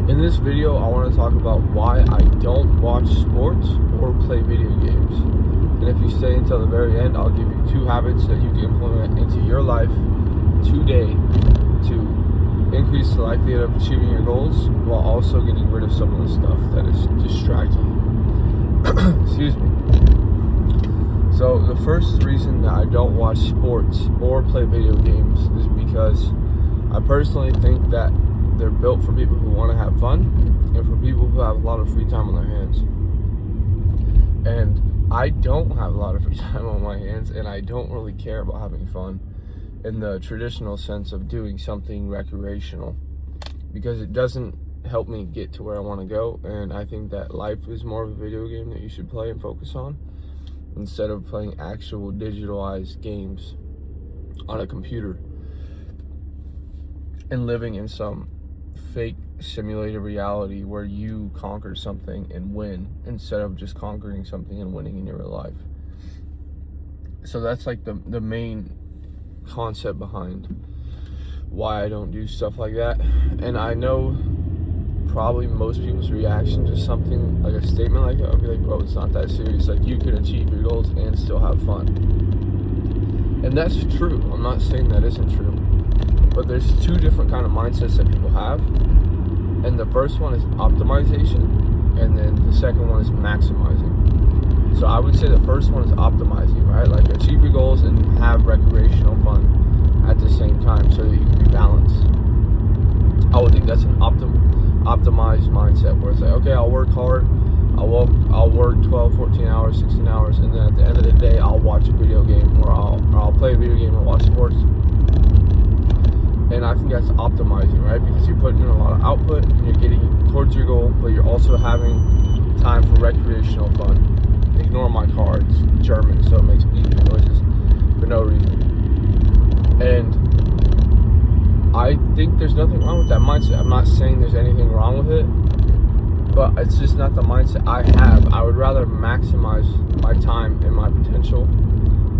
In this video, I want to talk about why I don't watch sports or play video games. And if you stay until the very end, I'll give you 2 habits that you can implement into your life today to increase the likelihood of achieving your goals while also getting rid of some of the stuff that is distracting you. Excuse me. So the first reason that I don't watch sports or play video games is because I personally think that they're built for people who want to have fun and for people who have a lot of free time on their hands. And I don't have a lot of free time on my hands, and I don't really care about having fun in the traditional sense of doing something recreational, because it doesn't help me get to where I want to go. And I think that life is more of a video game that you should play and focus on instead of playing actual digitalized games on a computer and living in some fake simulated reality where you conquer something and win instead of just conquering something and winning in your real life. So that's like the main concept behind why I don't do stuff like that. And I know probably most people's reaction to something like a statement like that would be like, bro, it's not that serious. Like, you can achieve your goals and still have fun. And that's true. I'm not saying that isn't true. But there's 2 different kind of mindsets that people have. And the first one is optimization, and then the second one is maximizing. So I would say the first one is optimizing, right? Like, achieve your goals and have recreational fun at the same time so that you can be balanced. I would think that's an optimized mindset where it's like, okay, I'll work hard, I'll work 12, 14 hours, 16 hours, and then at the end of the day, I'll watch a video game, or I'll play a video game or watch sports. And I think that's optimizing, right? Because you're putting in a lot of output and you're getting towards your goal, but you're also having time for recreational fun. Ignore my car, it's German, so it makes beeping noises for no reason. And I think there's nothing wrong with that mindset. I'm not saying there's anything wrong with it, but it's just not the mindset I have. I would rather maximize my time and my potential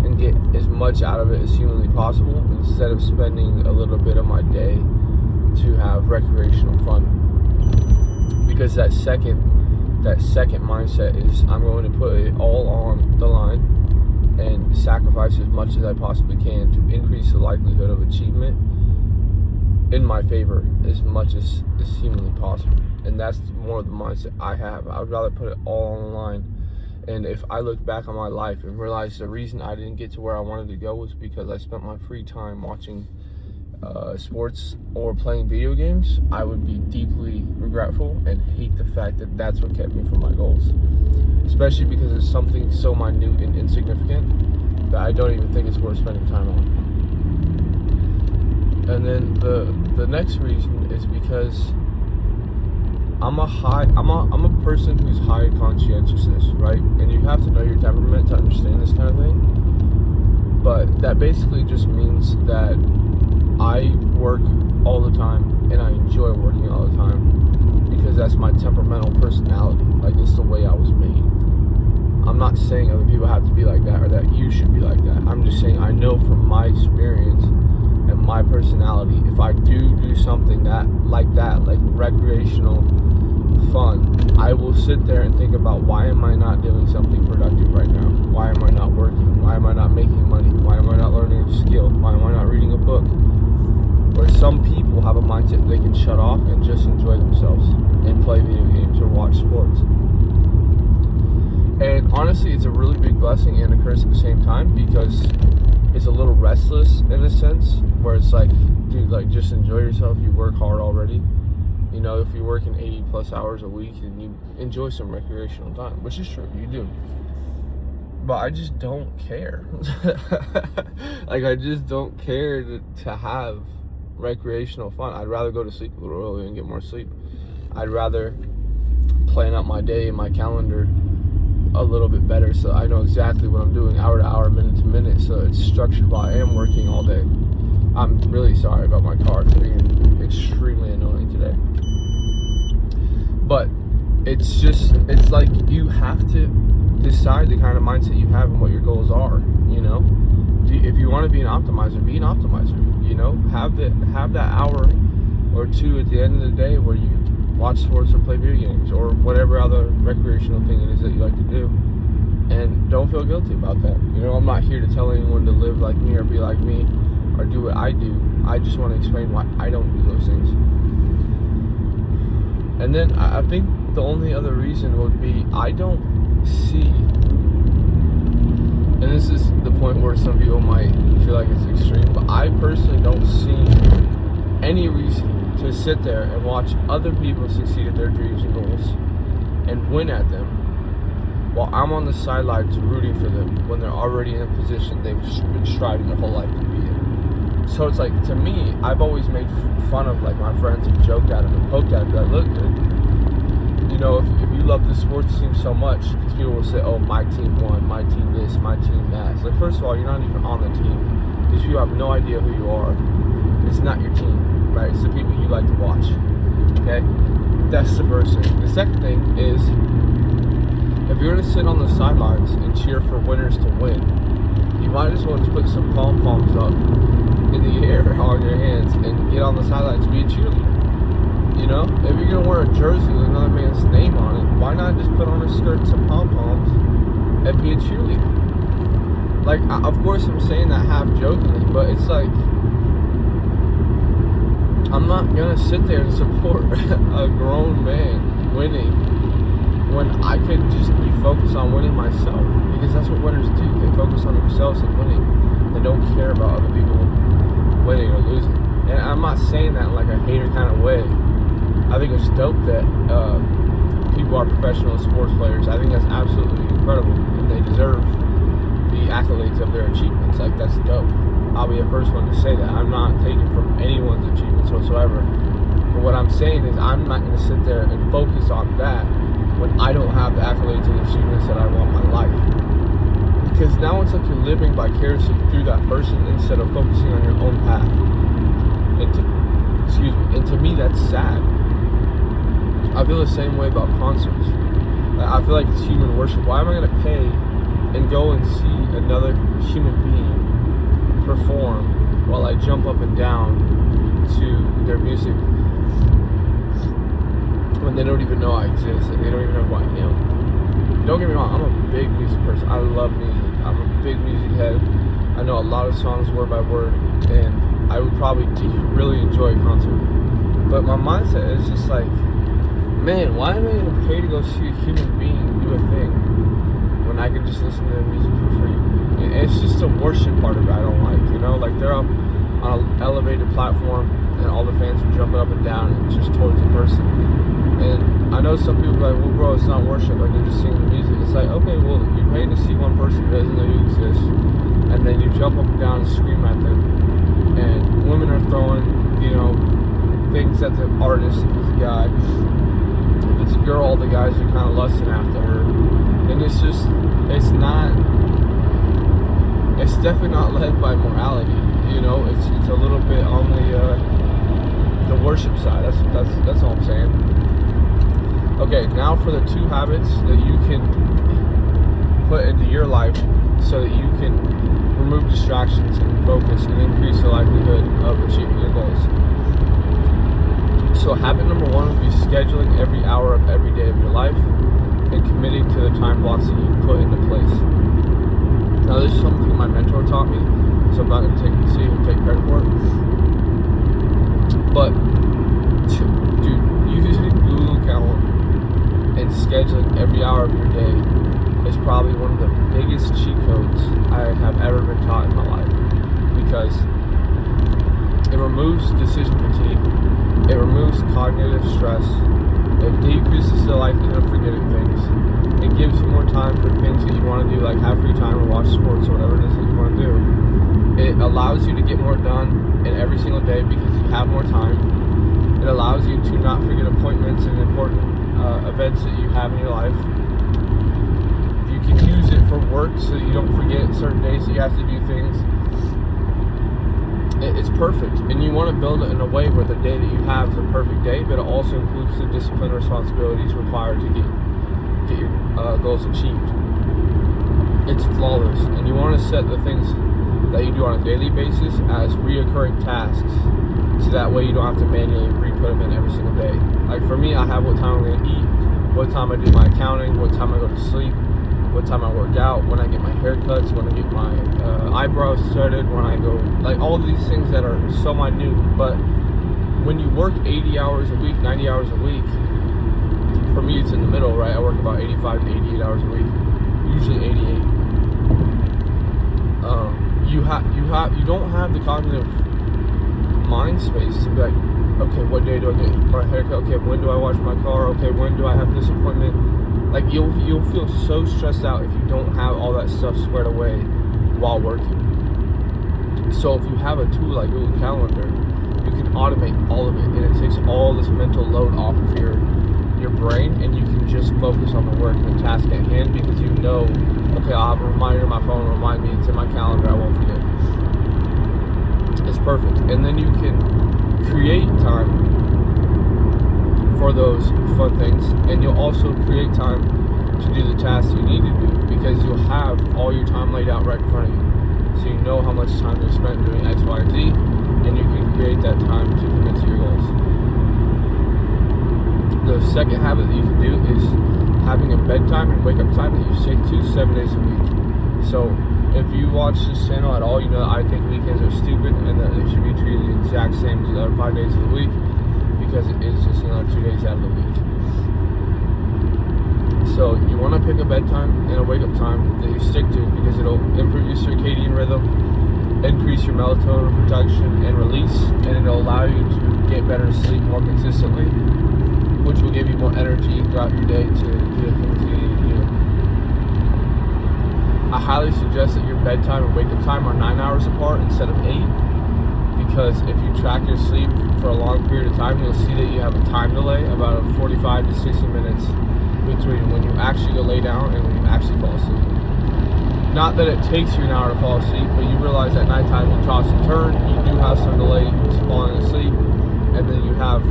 and get as much out of it as humanly possible instead of spending a little bit of my day to have recreational fun. Because that second mindset is, I'm going to put it all on the line and sacrifice as much as I possibly can to increase the likelihood of achievement in my favor as much as is humanly possible. And that's more of the mindset I have. I would rather put it all on the line. And if I look back on my life and realize the reason I didn't get to where I wanted to go was because I spent my free time watching sports or playing video games, I would be deeply regretful and hate the fact that that's what kept me from my goals. Especially because it's something so minute and insignificant that I don't even think it's worth spending time on. And then the next reason is because I'm a person who's high in conscientiousness, right? And you have to know your temperament to understand this kind of thing. But that basically just means that I work all the time and I enjoy working all the time because that's my temperamental personality. Like, it's the way I was made. I'm not saying other people have to be like that or that you should be like that. I'm just saying I know from my experience and my personality, if I do something like recreational fun, I will sit there and think about, why am I not doing something productive right now? Why am I not working? Why am I not making money? Why am I not learning a skill? Why am I not reading a book? Where some people have a mindset they can shut off and just enjoy themselves and play video games or watch sports. And honestly, it's a really big blessing and a curse at the same time, because it's a little restless in a sense where it's like, dude, like, just enjoy yourself. You work hard already. You know, if you're working 80 plus hours a week, and you enjoy some recreational time, which is true, you do. But I just don't care. Like, I just don't care to have recreational fun. I'd rather go to sleep a little earlier and get more sleep. I'd rather plan out my day and my calendar a little bit better so I know exactly what I'm doing hour to hour, minute to minute, so it's structured while I am working all day. I'm really sorry about my car. It's being extremely annoying today. But it's like, you have to decide the kind of mindset you have and what your goals are, you know? If you want to be an optimizer, be an optimizer, you know? Have that hour or two at the end of the day where you watch sports or play video games or whatever other recreational thing it is that you like to do. And don't feel guilty about that. You know, I'm not here to tell anyone to live like me or be like me or do what I do. I just want to explain why I don't do those things. And then I think the only other reason would be I don't see, and this is the point where some people might feel like it's extreme, but I personally don't see any reason to sit there and watch other people succeed at their dreams and goals and win at them while I'm on the sidelines rooting for them when they're already in a position they've been striving their whole life to be in. So it's like, to me, I've always made fun of like my friends and joked at them and poked at them, like, look, dude, you know, if you love the sports team so much, because people will say, oh, my team won, my team this, my team that. It's like, first of all, you're not even on the team. These people have no idea who you are. It's not your team, right? It's the people you like to watch, okay? That's the first thing. The second thing is, if you're going to sit on the sidelines and cheer for winners to win, you might as well just put some pom-poms up in the air on your hands and get on the sidelines and be a cheerleader. You know, if you're going to wear a jersey with another man's name on it, why not just put on a skirt and some pom-poms and be a cheerleader? Like, of course I'm saying that half jokingly, but it's like, I'm not going to sit there and support a grown man winning when I could just be focused on winning myself, because that's what winners do. They focus on themselves and winning. They don't care about other people winning or losing. And I'm not saying that in like a hater kind of way. I think it's dope that people are professional sports players. I think that's absolutely incredible, and they deserve the accolades of their achievements. Like, that's dope. I'll be the first one to say that. I'm not taking from anyone's achievements whatsoever. But what I'm saying is, I'm not going to sit there and focus on that when I don't have the accolades and achievements that I want in my life. Because now it's like you're living vicariously through that person instead of focusing on your own path. And to me, that's sad. I feel the same way about concerts. I feel like it's human worship. Why am I going to pay and go and see another human being perform while I jump up and down to their music when they don't even know I exist and they don't even know who I am? Don't get me wrong, I'm a big music person. I love music. I'm a big music head. I know a lot of songs word by word, and I would probably really enjoy a concert. But my mindset is just like, man, why am I going to pay to go see a human being do a thing when I can just listen to their music for free? And it's just the worship part of it I don't like, you know? Like, they're up on an elevated platform and all the fans are jumping up and down and just towards the person. And I know some people are like, well, bro, it's not worship, like, they're just singing the music. It's like, okay, well, you're paying to see one person who doesn't know you exist, and then you jump up and down and scream at them. And women are throwing, you know, things at the artist if it's a guy. If it's a girl, all the guys are kind of lusting after her. And it's just, it's definitely not led by morality, you know? It's a little bit on the worship side. That's all I'm saying. Okay, now for the 2 habits that you can put into your life so that you can remove distractions and focus and increase the likelihood of achieving your goals. So habit number 1 would be scheduling every hour of every day of your life and committing to the time blocks that you put into place. Now, this is something my mentor taught me, so I'm not going to take credit for it. But, dude, using Google Calendar and scheduling every hour of your day is probably one of the biggest cheat codes I have ever been taught in my life, because it removes decision fatigue, it removes cognitive stress, it decreases the likelihood of forgetting things, it gives you more time for things that you want to do, like have free time or watch sports or whatever it is that you want to do. It allows you to get more done in every single day because you have more time. It allows you to not forget appointments and important events that you have in your life. You can use it for work so that you don't forget certain days that you have to do things. It's perfect, and you want to build it in a way where the day that you have is a perfect day, but it also includes the discipline and responsibilities required to get your goals achieved. It's flawless, and you want to set the things that you do on a daily basis as reoccurring tasks so that way you don't have to manually re-put them in every single day. Like for me, I have what time I'm going to eat, what time I do my accounting, what time I go to sleep, what time I work out, when I get my haircuts, when I get my eyebrows threaded, when I go, like all these things that are so minute. But when you work 80 hours a week, 90 hours a week, for me it's in the middle, right? I work about 85 to 88 hours a week, usually 88. You don't have the cognitive mind space to be like, okay, what day do I get my haircut? Okay, when do I wash my car? Okay, when do I have this appointment? Like you'll feel so stressed out if you don't have all that stuff squared away while working. So if you have a tool like Google Calendar, you can automate all of it, and it takes all this mental load off of your brain, and you can just focus on the work and the task at hand, because you know, okay, I'll have a reminder on my phone to remind me, it's in my calendar, I won't forget. It's perfect. And then you can create time for those fun things, and you'll also create time to do the tasks you need to do, because you'll have all your time laid out right in front of you. So you know how much time to spend doing X, Y, and Z, and you can create that time to commit to your goals. The second habit that you can do is having a bedtime and wake up time that you stick to 7 days a week. So if you watch this channel at all, you know that I think weekends are stupid and that they should be treated the exact same as the other 5 days of the week, because it is just another 2 days out of the week. So you want to pick a bedtime and a wake up time that you stick to, because it'll improve your circadian rhythm, increase your melatonin production and release, and it'll allow you to get better sleep more consistently, which will give you more energy throughout your day to do the things you need to do. I highly suggest that your bedtime and wake up time are 9 hours apart instead of 8, because if you track your sleep for a long period of time, you'll see that you have a time delay, about 45 to 60 minutes between when you actually go lay down and when you actually fall asleep. Not that it takes you an hour to fall asleep, but you realize at nighttime you toss and turn, you do have some delay to falling asleep, and then you have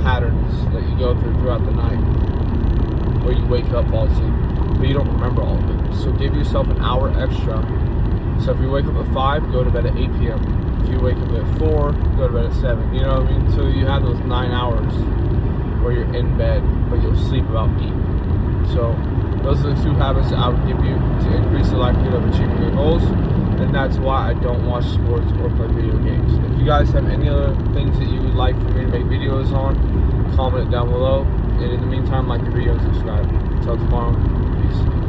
patterns that you go throughout the night where you wake up, fall asleep, but you don't remember all of it. So give yourself an hour extra. So if you wake up at 5, go to bed at 8 p.m. If you wake up at 4, go to bed at 7. You know what I mean? So you have those 9 hours where you're in bed, but you'll sleep about 8. So those are the 2 habits that I would give you to increase the likelihood of achieving your goals, and that's why I don't watch sports or play video games. If you guys have any other things that you would like for me to make videos on, comment it down below, and in the meantime, like the video and subscribe. Until tomorrow, peace.